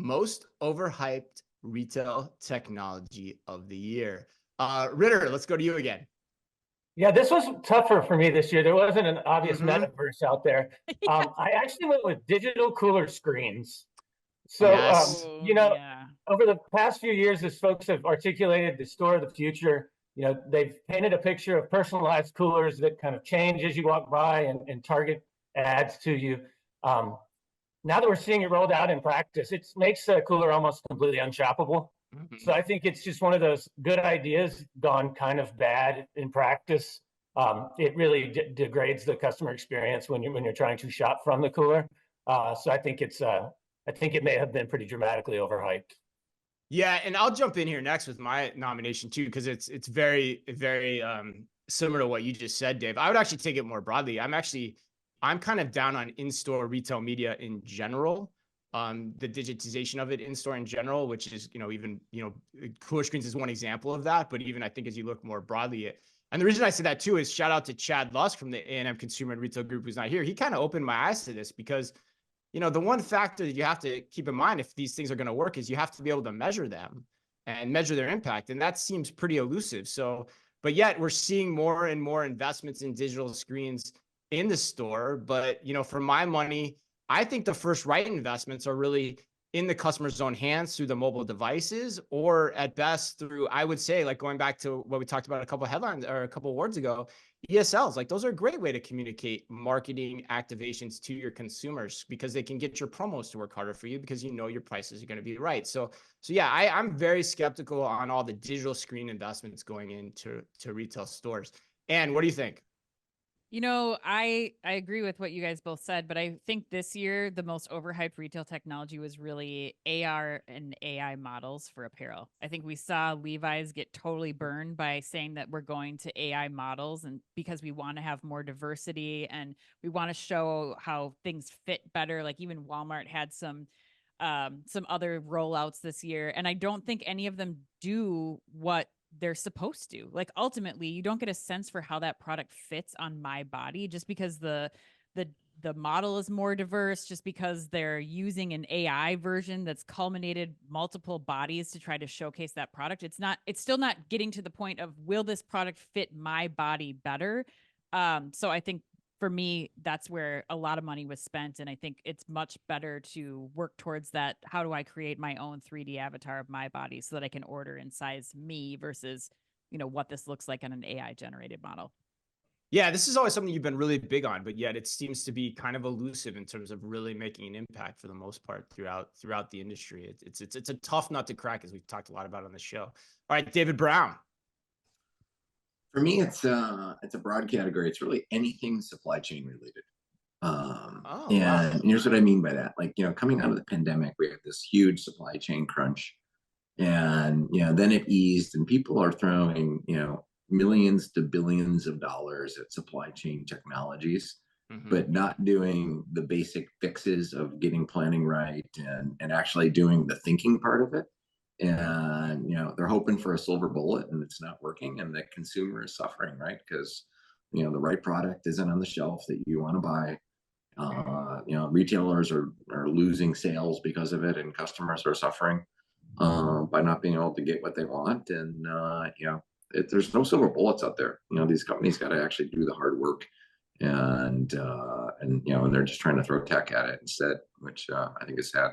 most overhyped retail technology of the year. Ritter, let's go to you again. Yeah, this was tougher for me this year. There wasn't an obvious Mm-hmm. metaverse out there. Yeah. I actually went with digital cooler screens. So, Yes. Yeah. over the past few years, as folks have articulated the store of the future, they've painted a picture of personalized coolers that kind of change as you walk by and target ads to you. Um, Now that we're seeing it rolled out in practice, it makes a cooler almost completely unshoppable. Mm-hmm. So I think it's just one of those good ideas gone kind of bad in practice. It really degrades the customer experience when you're trying to shop from the cooler. So I think it may have been pretty dramatically overhyped. Yeah, and I'll jump in here next with my nomination too, because it's very, very similar to what you just said, Dave. I would actually take it more broadly. I'm kind of down on in-store retail media in general. The digitization of it in store in general, which is, even, cooler screens is one example of that. But even I think as you look more broadly and the reason I say that too is shout out to Chad Lusk from the A&M Consumer and Retail Group, who's not here. He kind of opened my eyes to this because, the one factor that you have to keep in mind if these things are going to work is you have to be able to measure them and measure their impact. And that seems pretty elusive. So, but yet we're seeing more and more investments in digital screens in the store. But, for my money, I think the first right investments are really in the customer's own hands through the mobile devices, or at best through, I would say, like going back to what we talked about a couple of headlines or a couple of awards ago, ESLs. Like those are a great way to communicate marketing activations to your consumers because they can get your promos to work harder for you because your prices are going to be right. So yeah, I'm very skeptical on all the digital screen investments going into retail stores. And what do you think? I agree with what you guys both said, but I think this year the most overhyped retail technology was really AR and AI models for apparel. I think we saw Levi's get totally burned by saying that we're going to AI models and because we want to have more diversity and we want to show how things fit better. Like even Walmart had some other rollouts this year, and I don't think any of them do what they're supposed to. Like ultimately, you don't get a sense for how that product fits on my body just because the model is more diverse, just because they're using an AI version that's culminated multiple bodies to try to showcase that product. It's still not getting to the point of will this product fit my body better? So I think for me, that's where a lot of money was spent. And I think it's much better to work towards that. How do I create my own 3D avatar of my body so that I can order and size me versus, what this looks like on an AI generated model? Yeah, this is always something you've been really big on, but yet it seems to be kind of elusive in terms of really making an impact for the most part throughout the industry. It's a tough nut to crack, as we've talked a lot about on the show. All right, David Brown. For me, it's a broad category. It's really anything supply chain related. And here's what I mean by that. Like, coming out of the pandemic, we had this huge supply chain crunch. And, then it eased and people are throwing, millions to billions of dollars at supply chain technologies, but not doing the basic fixes of getting planning right and actually doing the thinking part of it. And they're hoping for a silver bullet and it's not working and the consumer is suffering, right? Because the right product isn't on the shelf that you want to buy. Retailers are losing sales because of it and customers are suffering by not being able to get what they want. And there's no silver bullets out there. These companies got to actually do the hard work, and they're just trying to throw tech at it instead, which I think is sad.